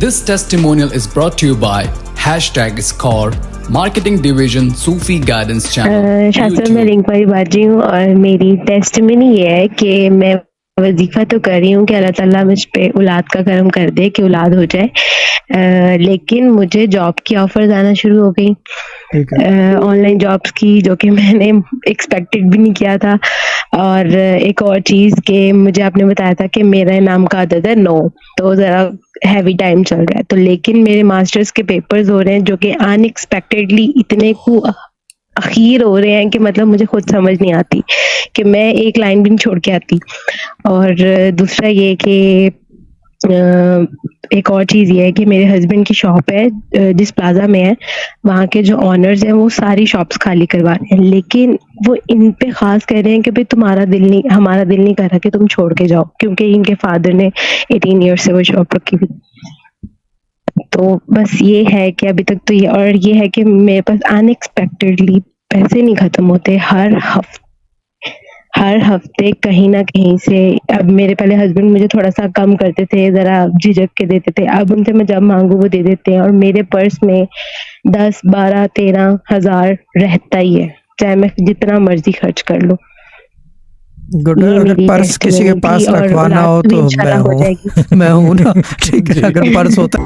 This testimonial is brought to you by #Score, Marketing Division, Sufi Guidance Channel. शास्त्र में link वाली बाजी हूँ और मेरी टेस्टिमनी ये है कि मैं वजीफा तो कर रही हूँ कि अल्लाह ताला मुझ पे औलाद का करम कर दे कि औलाद हो जाए, लेकिन मुझे जॉब की ऑफर्स आना शुरू हो गई, ऑनलाइन जॉब्स की, जो कि मैंने एक्सपेक्टेड भी नहीं किया था। और एक और चीज़ कि मुझे आपने बताया था कि मेरा इनाम का अदद है 9, तो ज़रा हैवी टाइम चल रहा है। तो लेकिन मेरे मास्टर्स के पेपर्स हो रहे हैं जो कि अनएक्सपेक्टेडली इतने अखीर हो रहे हैं कि मतलब मुझे खुद समझ नहीं आती कि मैं एक लाइन भी नहीं छोड़ के आती। और दूसरा ये कि एक और चीज़ ये है कि मेरे हस्बैंड की शॉप है जिस प्लाजा में है, वहाँ के जो ऑनर्स हैं वो सारी शॉप्स खाली करवा रहे हैं, लेकिन वो इन पे खास कह रहे हैं कि भाई हमारा दिल नहीं कर रहा कि तुम छोड़ के जाओ, क्योंकि इनके फादर ने 18 ईयर्स से वो शॉप रखी हुई। तो बस ये है कि अभी तक तो ये, और ये है कि मेरे पास अनएक्सपेक्टेडली पैसे नहीं खत्म होते हर हफ्ते कहीं ना कहीं से। अब मेरे पहले हस्बैंड मुझे थोड़ा सा कम करते थे, जरा झिझक के देते थे, अब उनसे मैं जब मांगू वो दे देते हैं, और मेरे पर्स में 10, 12, 13 हजार रहता ही है, चाहे मैं जितना मर्जी खर्च कर लूं। गुड। अगर पर्स किसी के पास रखवाना हो तो मैं हूँ ना, ठीक है, अगर पर्स होता